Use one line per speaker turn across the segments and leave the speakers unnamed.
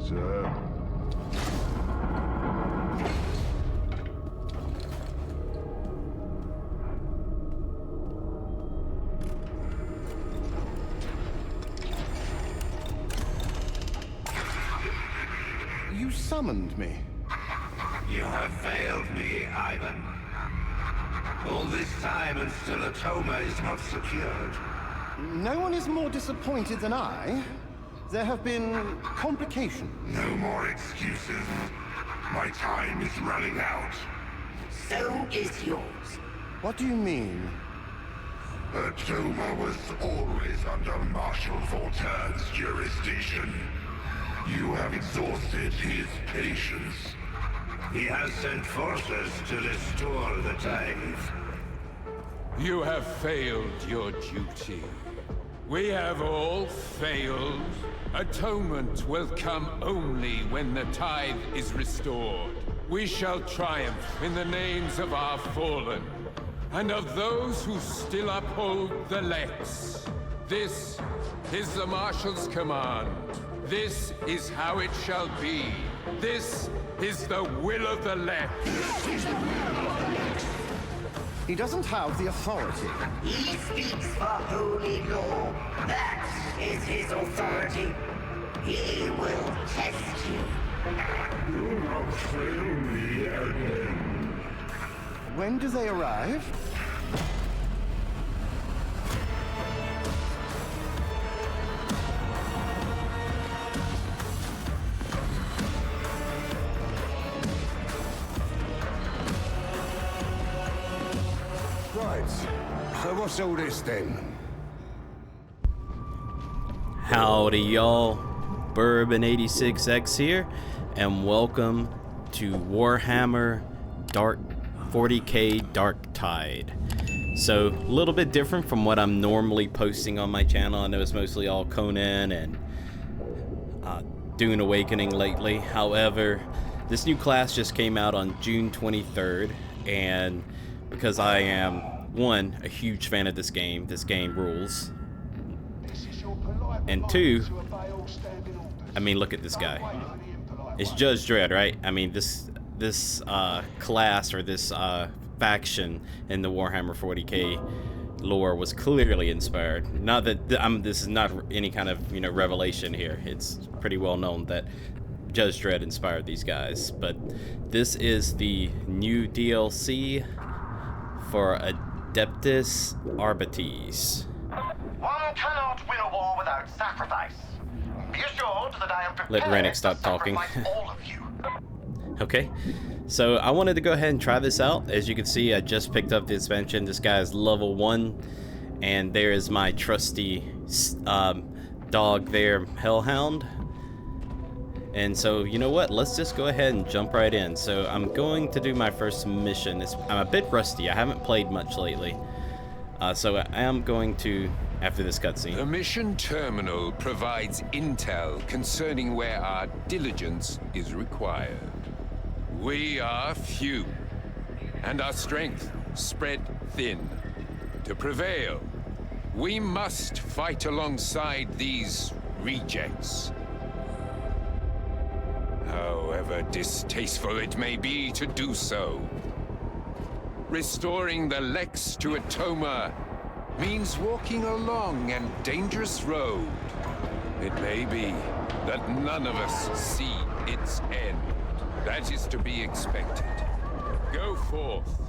Sir.
You summoned me.
You have failed me, Ivan. All this time and still Atoma is not secured.
No one is more disappointed than I. There have been complications.
No more excuses. My time is running out.
So is yours.
What do you mean?
Atoma was always under Marshal Voltaire's jurisdiction. You have exhausted his patience. He has sent forces to restore the tithe.
You have failed your duty. We have all failed. Atonement will come only when the tithe is restored. We shall triumph in the names of our fallen, and of those who still uphold the Lex. This is the Marshal's command. This is how it shall be. This is the will of the Lex.
He doesn't have the authority.
He speaks for holy law. That is his authority. He will test you.
You have failed me again.
When do they arrive?
Right. So what's all this then?
Howdy y'all, Bourbon86X here, and welcome to Warhammer 40k Darktide. So, a little bit different from what I'm normally posting on my channel. I know it's mostly all Conan and Dune Awakening lately. However, this new class just came out on June 23rd, and because I am, one, a huge fan of this game rules. And two, I mean, look at this guy. It's Judge Dredd, right? I mean, this class or this faction in the Warhammer 40k lore was clearly inspired. Not that this is not any kind of revelation here. It's pretty well known that Judge Dredd inspired these guys. But this is the new DLC for Adeptus Arbites.
One cannot win a war without sacrifice. Be assured that I am prepared
Let Rennick stop talking.
all of you.
Okay, so I wanted to go ahead and try this out. As you can see, I just picked up the expansion. This guy is level 1, and there is my trusty dog there, Hellhound. And so, you know what? Let's just go ahead and jump right in. So I'm going to do my first mission. I'm a bit rusty. I haven't played much lately. So I am going to, after this cutscene.
The mission terminal provides intel concerning where our diligence is required. We are few, and our strength spread thin. To prevail, we must fight alongside these rejects. However distasteful it may be to do so. Restoring the Lex to Atoma means walking a long and dangerous road. It may be that none of us see its end. That is to be expected. Go forth.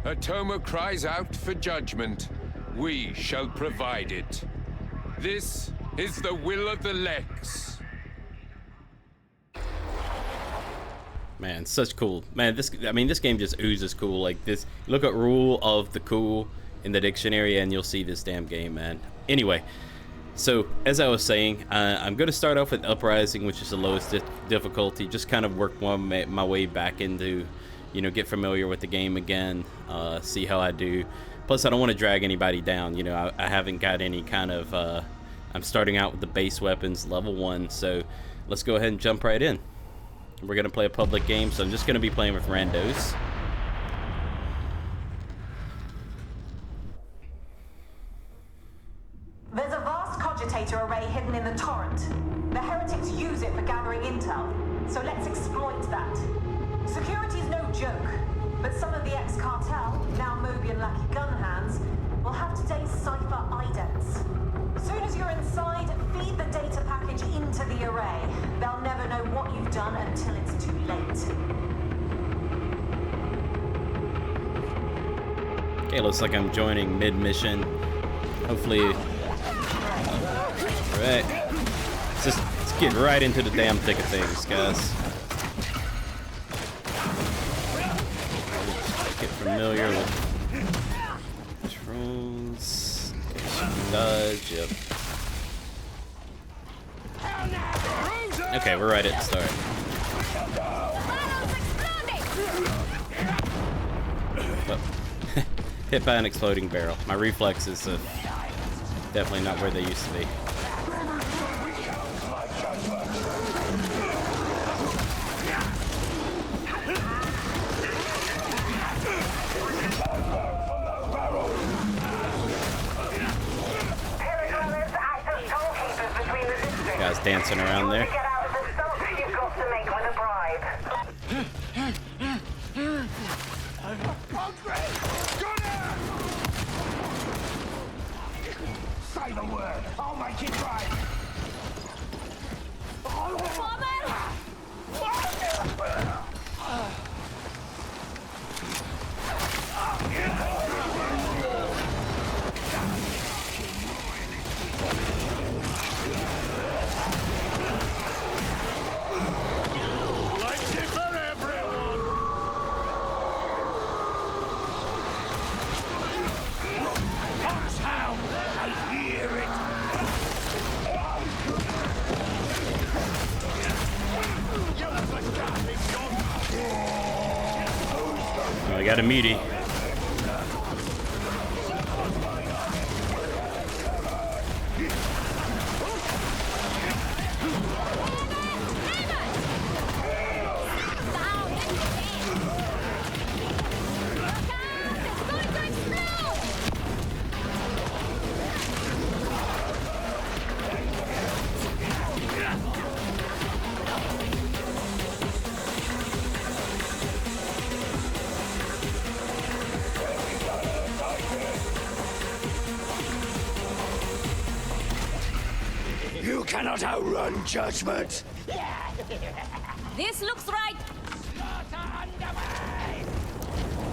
Atoma cries out for judgment. We shall provide it. This is the will of the Lex.
Man, such cool. Man, this game just oozes cool. Like this, look at rule of the cool in the dictionary and you'll see this damn game, man. Anyway, so as I was saying, I'm going to start off with Uprising, which is the lowest difficulty. Just kind of work my way back into, get familiar with the game again, see how I do. Plus, I don't want to drag anybody down. I haven't got any kind of, I'm starting out with the base weapons, level 1. So let's go ahead and jump right in. We're going to play a public game, so I'm just going to be playing with randos.
There's a vast cogitator array hidden in the torrent.
The heretics use it for gathering intel, so let's exploit that. Security is no joke, but some of the ex-cartel, now Mobian Lucky gun hands, will have today's cipher idents. Soon as you're inside, feed the data package into the array. They'll never know what you've done until it's too late.
Okay, looks like I'm joining mid-mission. Hopefully... Alright. Let's get right into the damn thick of things, guys. Get familiar with drones. Dodge, yep. Okay, we're right at the start. Oh. Hit by an exploding barrel. My reflexes are definitely not where they used to be. Guys dancing around there.
Get out of the stuff you've got to make with a bribe.
Say the word. I'll make it right.
Oh, I got a meaty.
You cannot outrun judgment.
This looks right.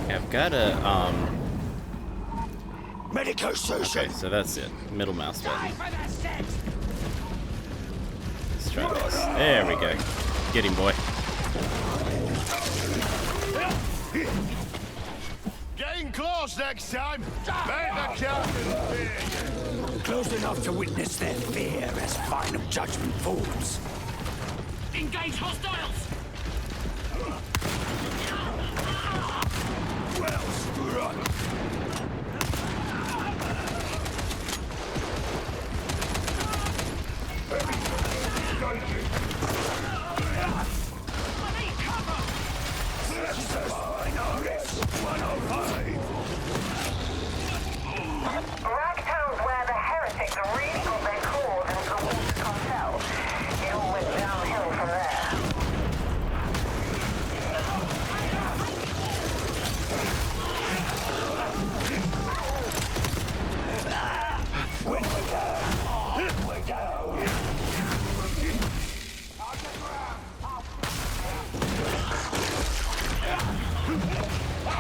Okay, I've got a
Medico station.
Okay, so that's it. Middle mouse button. Let's try this. There we go. Get him, boy.
Getting close next time. Make the captain. Close enough to witness their fear as final judgment falls.
Engage hostiles!
Well struck.
Ragtown's where the heretics really got their claws into the Wolves cartel. It all went downhill from there.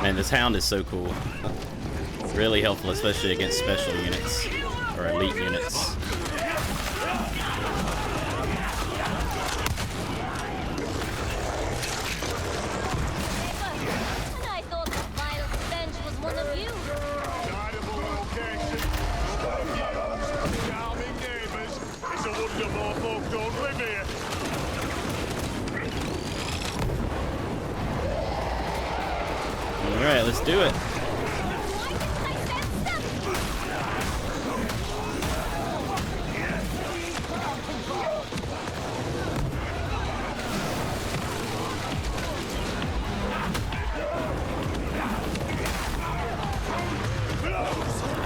Man, this hound is so cool. Really helpful, especially against special units or elite units.
And I thought the vile stench was one of you.
Charming neighbours. It's a wonder more folk don't live here.
Alright, let's do it.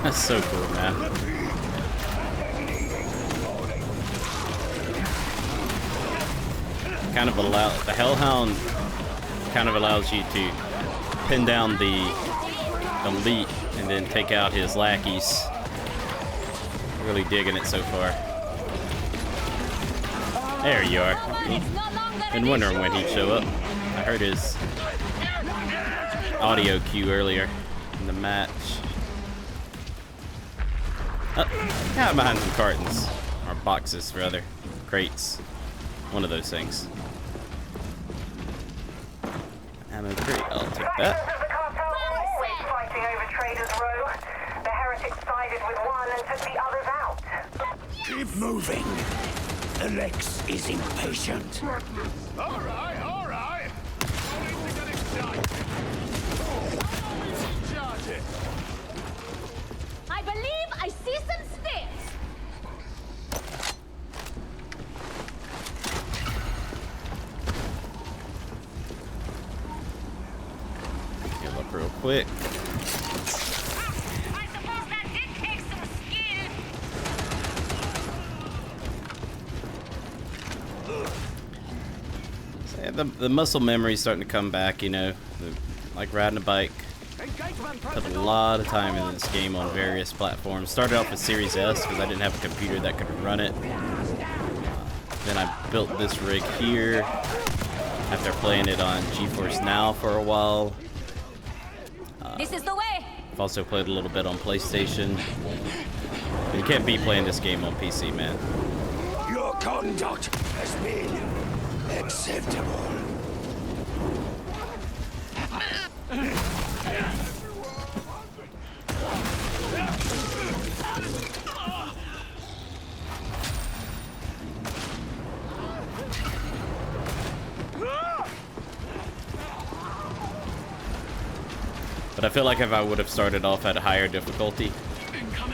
That's so cool, man. kind of the Hellhound kind of allows you to pin down the elite and then take out his lackeys. Really digging it so far. There you are. Been wondering when he'd show up. I heard his audio cue earlier in the match. Oh, yeah, behind some cartons. Or boxes, rather. Crates. One of those things. Ammo crate. I'll take that.
The cartel are always fighting over Traders Row. The heretics sided with one and took the others out.
Keep moving. Alex is impatient.
All right, all right. No need to get excited. Charge it.
I believe I see some stairs.
Heal up real quick.
I suppose that did take some skill.
So yeah, the muscle memory's starting to come back, you know. Like riding a bike. Put a lot of time in this game on various platforms. Started off with Series S because I didn't have a computer that could run it. Then I built this rig here after playing it on GeForce Now for a while.
This is the way.
I've also played a little bit on PlayStation. But you can't be playing this game on PC, man.
Your conduct has been acceptable.
But I feel like if I would have started off at a higher difficulty,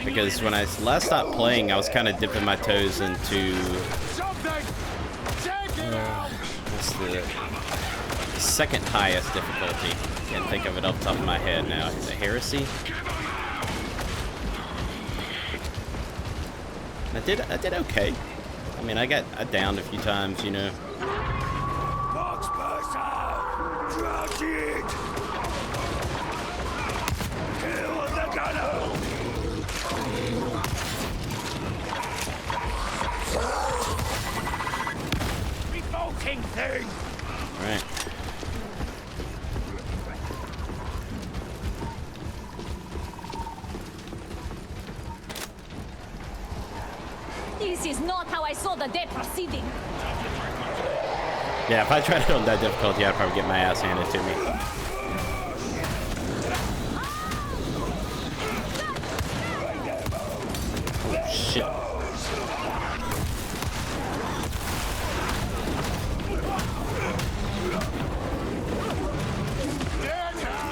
because when I last stopped playing, I was kind of dipping my toes into what's the second highest difficulty. Can't think of it off the top of my head now. Is it Heresy? I did okay. I mean, I downed a few times, you know.
Box burster! Crouch it! Kill the gunner! Revolting thing!
Alright.
This is not how I saw the day proceeding.
Yeah, if I tried it on that difficulty, I'd probably get my ass handed to me. Oh, shit.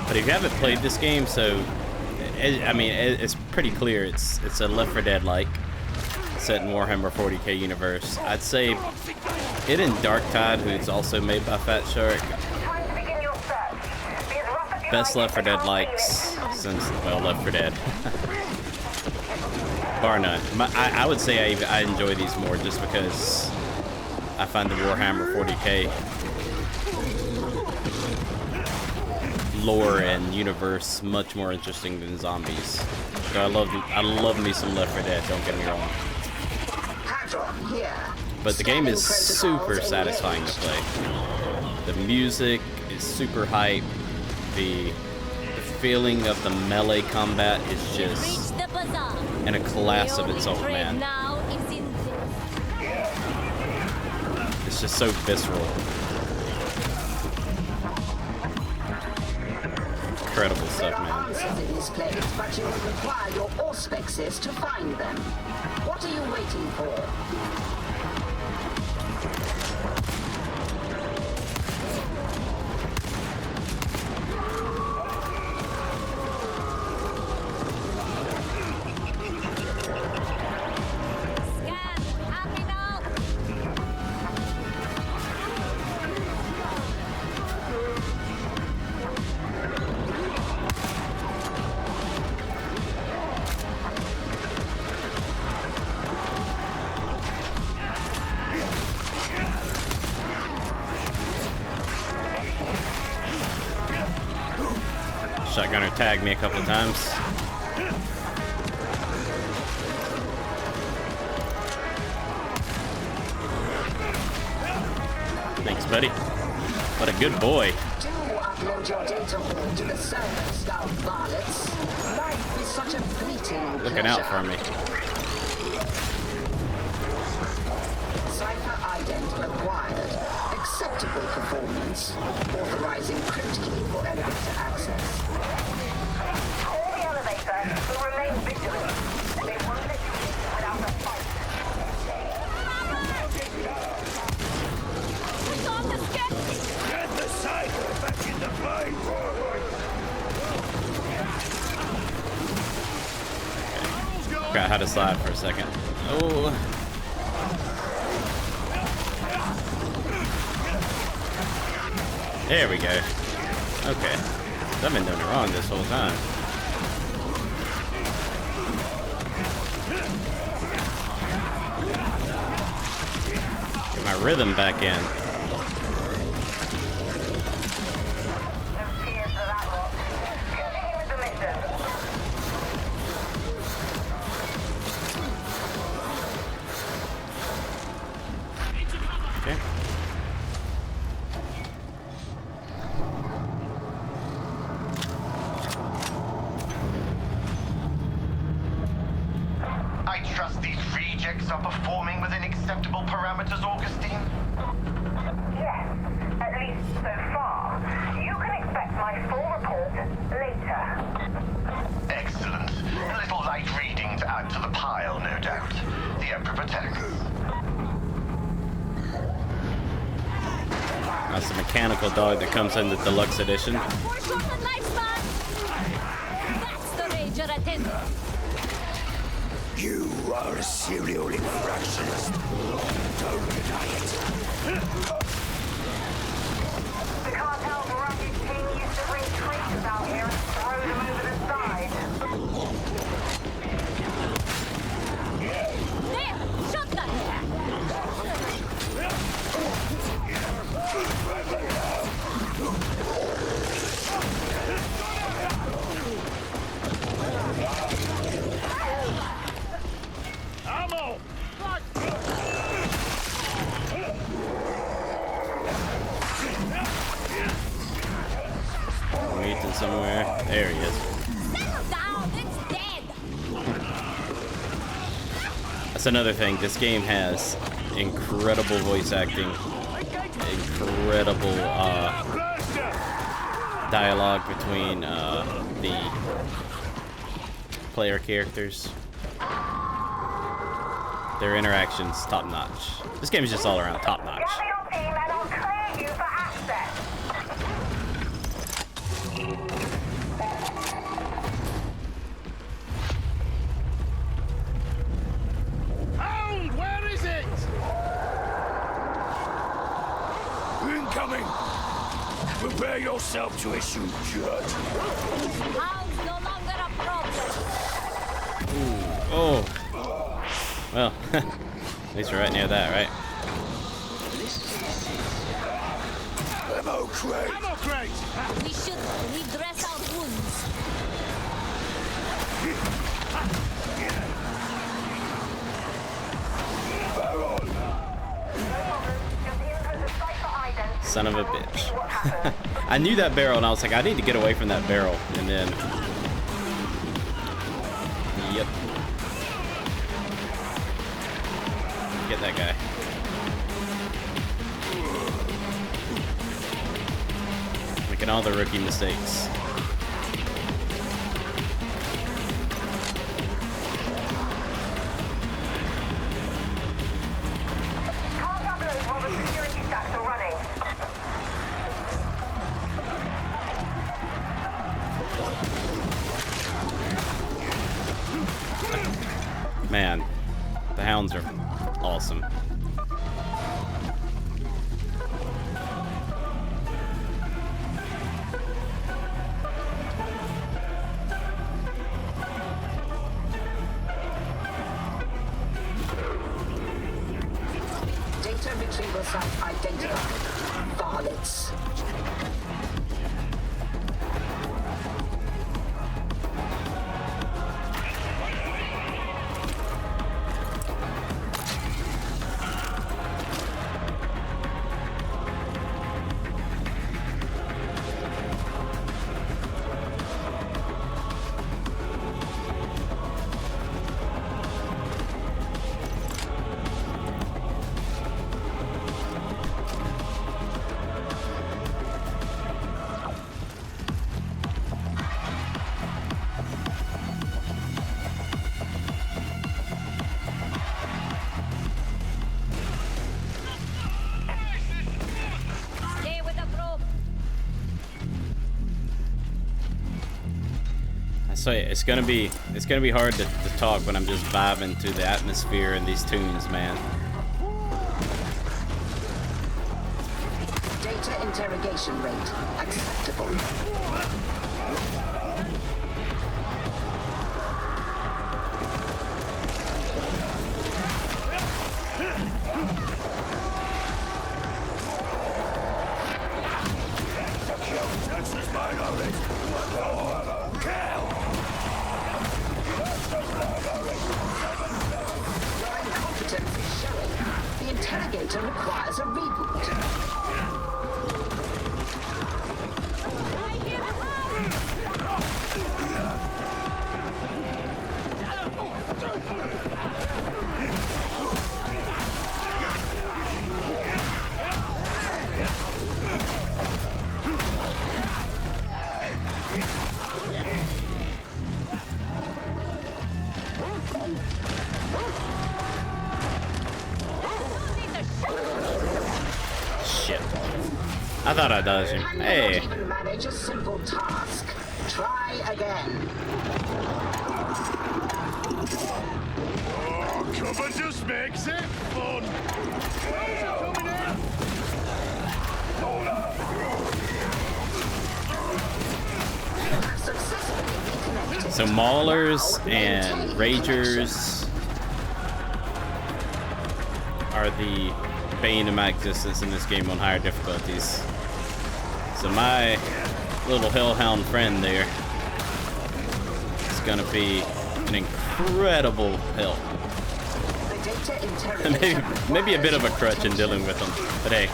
But if you haven't played this game, so I mean, it's pretty clear. It's a Left 4 Dead-like set in Warhammer 40k universe. I'd say it and Darktide, who's also made by Fat Shark, best Left 4 Dead likes since, well, Left 4 Dead. Bar none. I would say I enjoy these more just because I find the Warhammer 40k lore and universe much more interesting than zombies. So I love me some Left 4 Dead, don't get me wrong. But the game is super satisfying to play. The music is super hype. The feeling of the melee combat is just in a class of its own, man. It's just so visceral. Incredible stuff, man.
In this place, but you will require your auspexes to find them. What are you waiting for?
Shotgunner tagged me a couple times. Thanks, buddy. What a good boy.
Do upload your data hole to the servers, thou varlets. Life is such a fleeting
Looking out for me.
Cipher ident acquired. Acceptable performance. Authorizing crypt key for elevator access.
All the elevator will remain vigilant. They won't let you in without a fight.
Push on the sketch!
Get the cypher back in the fight!
Forgot how to slide for a second. Oh. There we go. Okay. I've been doing it wrong this whole time. Get my rhythm back in.
Cheers for that lot. Continue with the mission.
Okay.
I trust these rejects are performing within acceptable parameters, Augustine?
Yes, at least so far. You can expect my full report later.
Excellent. A little light reading to add to the pile, no doubt. The Emperor protects.
That's the mechanical dog that comes in the deluxe edition.
For shortened lifespan! That's the Rager attendant.
You are a serial infractionist. Don't deny it.
The cartel's rugged team used to bring creatures out here and throw them over the side.
There! Shotgun!
Ammo!
Meeting somewhere. There he is.
Settle down! It's dead!
That's another thing. This game has incredible voice acting, incredible dialogue between the player characters. Their interactions top notch. This game is just all around top notch.
Gather your team and I'll clear you for access.
Hound, where is it?
Incoming! Prepare yourself to issue judgment.
Hound's no longer a problem.
Oh. Well, at least we're right near that, right?
Ammo crate!
Ammo crate!
We should redress our wounds.
Barrel!
Just input the cipher ident.
Son of a bitch.
What happened?
I knew that barrel and I was like, I need to get away from that barrel. And then... Yep. Get that guy. Making all the rookie mistakes.
Can't upload while the security stacks are running.
Man, the hounds are awesome.
Data retrieval site identified. Varlets.
So it's gonna be hard to talk when I'm just vibing to the atmosphere and these tunes, man.
Data interrogation rate acceptable. The interrogator requires a reboot.
Shit. I thought I dodged him. Hey.
Cannot even manage a simple task. Try again.
Oh, cover just makes it fun. Where's it coming in?
Successfully reconnected.
So Maulers and Ragers are the bane of my existence in this game on higher difficulties. So my little hellhound friend there is gonna be an incredible help. maybe a bit of a crutch in dealing with them, but hey,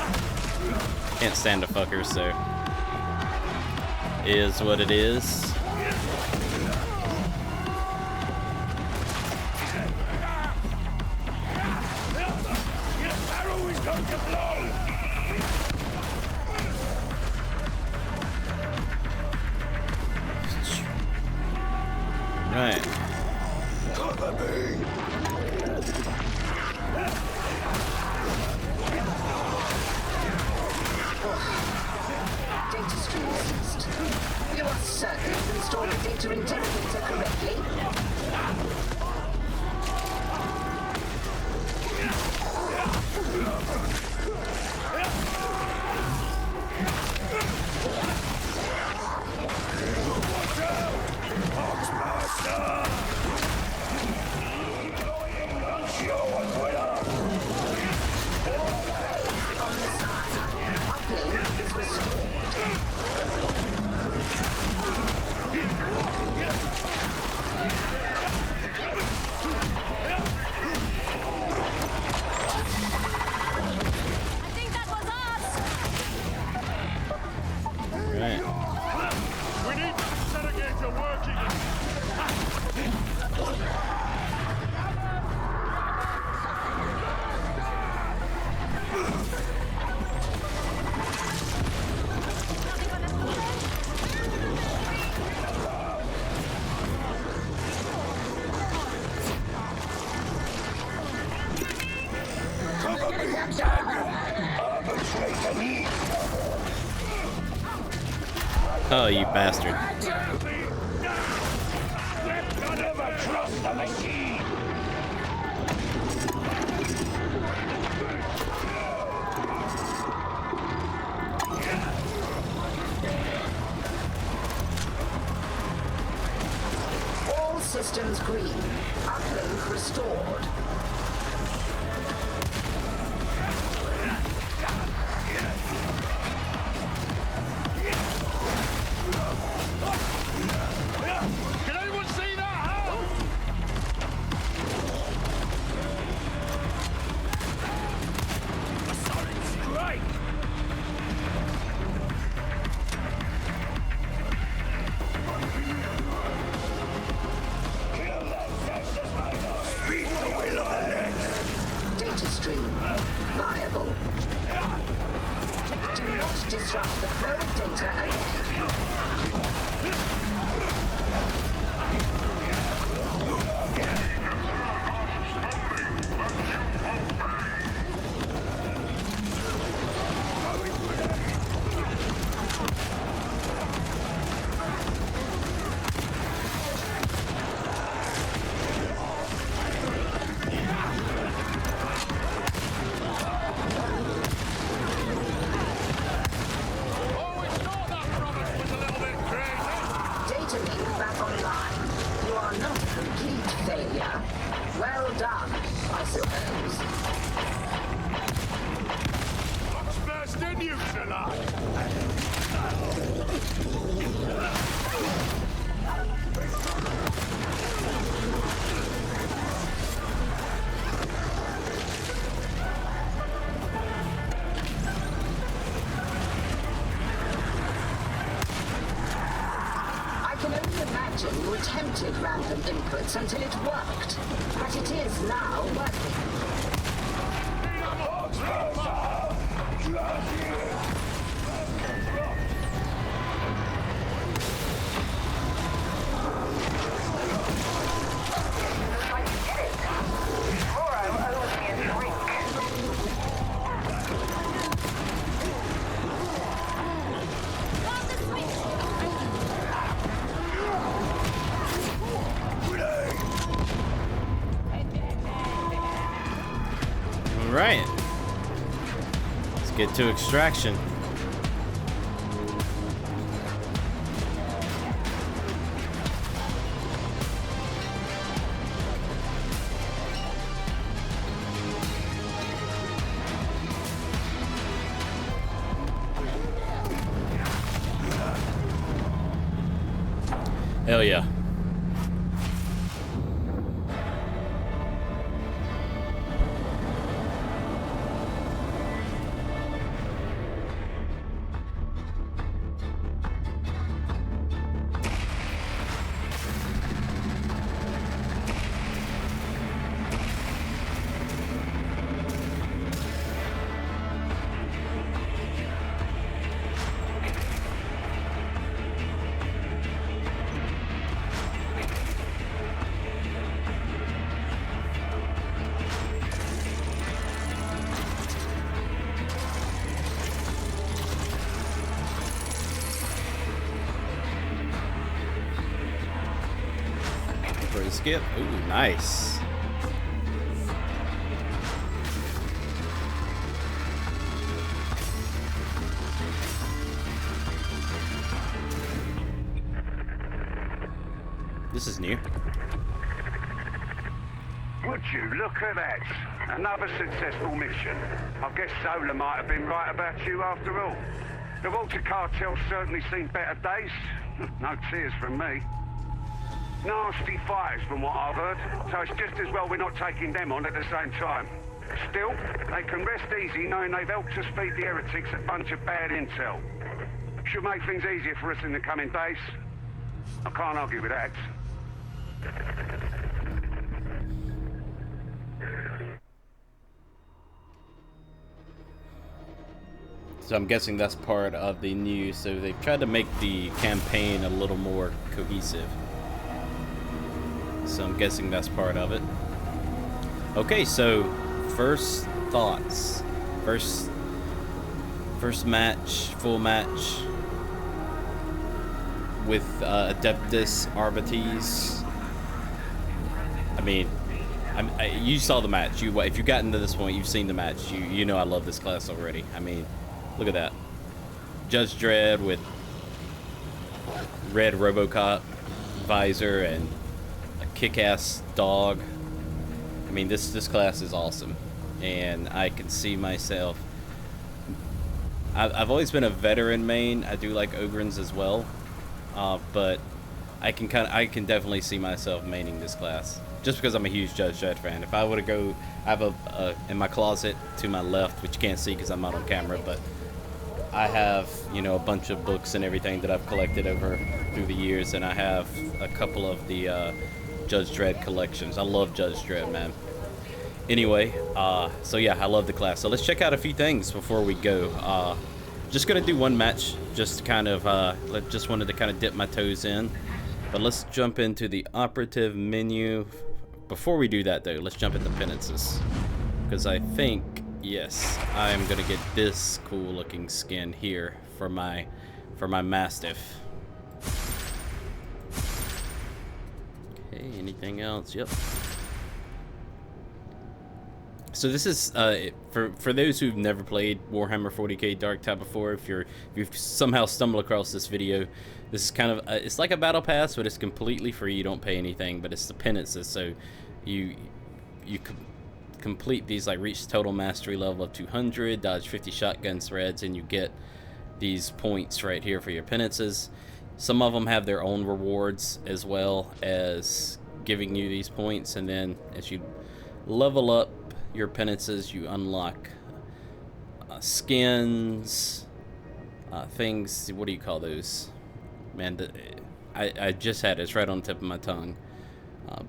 can't stand a fucker, so is what it is. Right.
Data stream ceased. You are certain you installed the data interrogator correctly? Uplink is restored.
I think that was us!
Right.
We need the interrogator working.
Oh, you bastard.
Don't ever trust the machine.
All systems green. Uplink restored.
Can anyone see that? How? A solid strike.
Beat the will of the
random inputs until it worked. But it is now working.
Alright. Let's get to extraction. Hell yeah. Skip. Ooh, nice. This is new.
Would you look at that? Another successful mission. I guess Zola might have been right about you after all. The Walter cartel's certainly seen better days. No tears from me. Nasty fighters from what I've heard, so it's just as well we're not taking them on at the same time. Still, they can rest easy knowing they've helped us feed the heretics a bunch of bad intel. Should make things easier for us in the coming days. I can't argue with that.
So I'm guessing that's part of the new, so they've tried to make the campaign a little more cohesive. So I'm guessing that's part of it. Okay, so first thoughts. First match, full match with Adeptus Arbites. I mean, you saw the match. If you got into this point, you've seen the match. You know I love this class already. I mean, look at that. Judge Dredd with red RoboCop visor and kick-ass dog. I mean, this class is awesome, and I can see myself. I've always been a veteran main. I do like Ogrins as well, but I can definitely see myself maining this class just because I'm a huge Judge Dredd fan. If I were to go, I have a in my closet to my left, which you can't see because I'm not on camera, but I have, you know, a bunch of books and everything that I've collected over through the years, and I have a couple of the Judge Dredd collections. I love Judge Dredd, man. Anyway, so yeah, I love the class. So let's check out a few things before we go. Just gonna do one match, just kind of, just wanted to kind of dip my toes in. But let's jump into the operative menu. Before we do that though, let's jump into penances. Because I think, yes, I'm gonna get this cool looking skin here for my Mastiff. Okay, anything else? Yep. So this is for those who've never played Warhammer 40k Darktide before. If you've somehow stumbled across this video, this is kind of it's like a battle pass, but it's completely free. You don't pay anything, but it's the penances. So you complete these, like reach total mastery level of 200, dodge 50 shotgun threads, and you get these points right here for your penances. Some of them have their own rewards as well as giving you these points, and then as you level up your penances, you unlock skins, things. What do you call those? Man, I just had it. It's right on the tip of my tongue.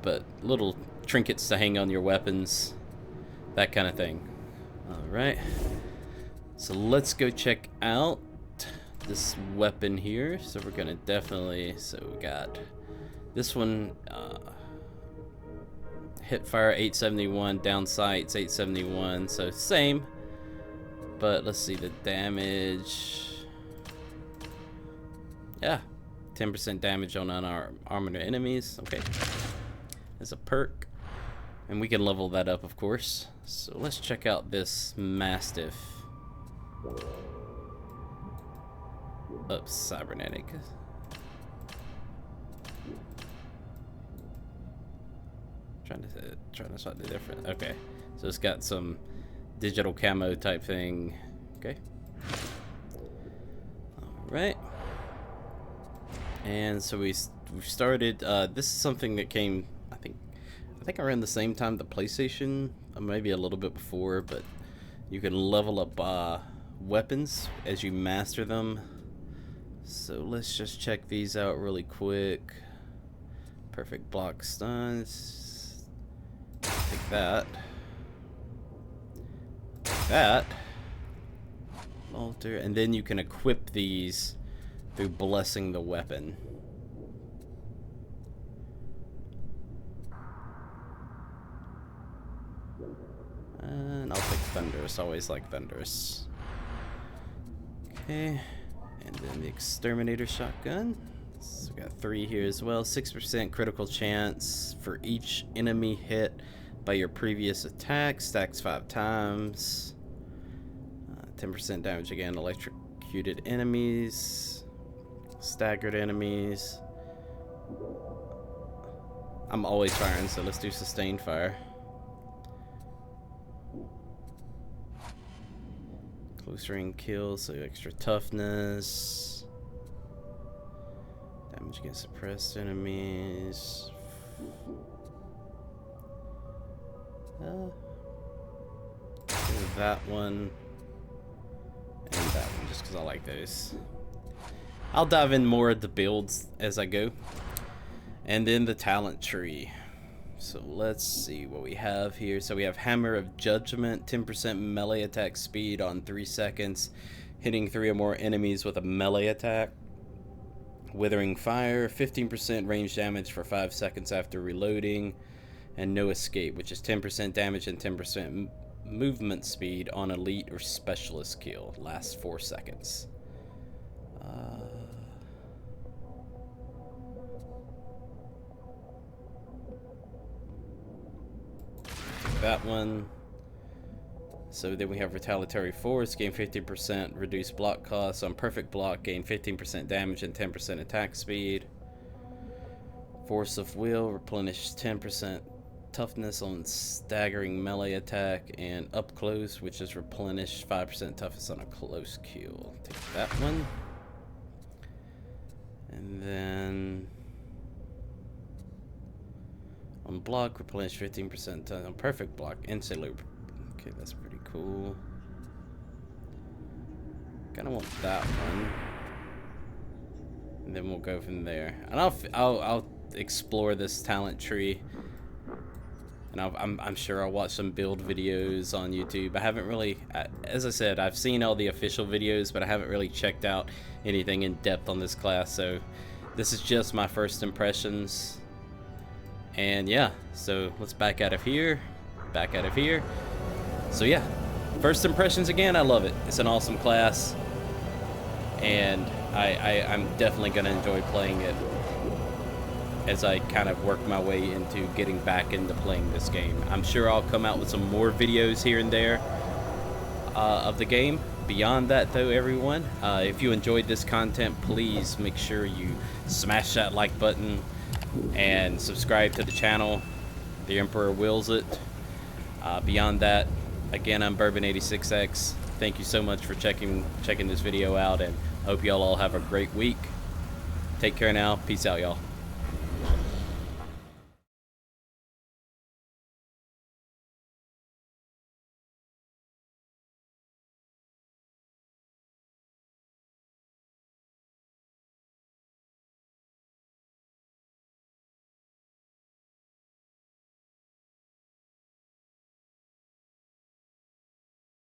but little trinkets to hang on your weapons, that kind of thing. Alright, so let's go check out this weapon here. So we're gonna definitely, so we got this one, hit fire 871, down sights 871, so same, but let's see the damage. Yeah, 10% damage on unarmed enemies. Okay, as a perk, and we can level that up, of course. So let's check out this Mastiff. Cybernetic. Trying to spot the difference. Okay, so it's got some digital camo type thing. Okay. All right. And so we've started. This is something that came, I think around the same time the PlayStation, maybe a little bit before. But you can level up weapons as you master them. So let's just check these out really quick. Perfect block stuns. Take that. That. Alter, and then you can equip these through blessing the weapon. And I'll take Thunderous. Always like Thunderous. Okay. And then the Exterminator shotgun. So we got 3 here as well. 6% critical chance for each enemy hit by your previous attack. Stacks 5 times. 10% damage again. Electrocuted enemies. Staggered enemies. I'm always firing, so let's do sustained fire. Close range kills, so extra toughness. Damage against suppressed enemies. That one. And that one, just because I like those. I'll dive in more of the builds as I go. And then the talent tree. So let's see what we have here. So we have Hammer of Judgment, 10% melee attack speed on 3 seconds, hitting 3 or more enemies with a melee attack. Withering Fire, 15% range damage for 5 seconds after reloading. And No Escape, which is 10% damage and 10% movement speed on elite or specialist kill. Lasts 4 seconds. That one. So then we have Retaliatory Force, gain 50% reduced block costs on perfect block, gain 15% damage and 10% attack speed. Force of Will, replenish 10% toughness on staggering melee attack, and up close, which is replenish 5% toughness on a close kill. Take that one. And then on block, replenish 15% on perfect block, instantly. Okay, that's pretty cool. Kinda want that one. And then we'll go from there. And I'll explore this talent tree. And I'm sure I'll watch some build videos on YouTube. I haven't really, as I said, I've seen all the official videos, but I haven't really checked out anything in depth on this class. So this is just my first impressions. And yeah, so let's back out of here. Back out of here. So yeah, first impressions again, I love it. It's an awesome class. And I'm definitely going to enjoy playing it as I kind of work my way into getting back into playing this game. I'm sure I'll come out with some more videos here and there of the game. Beyond that though, everyone, if you enjoyed this content, please make sure you smash that like button and subscribe to the channel. The Emperor wills it. Beyond that, again, I'm Bourbon86X. Thank you so much for checking this video out, and hope y'all all have a great week. Take care now. Peace out, y'all.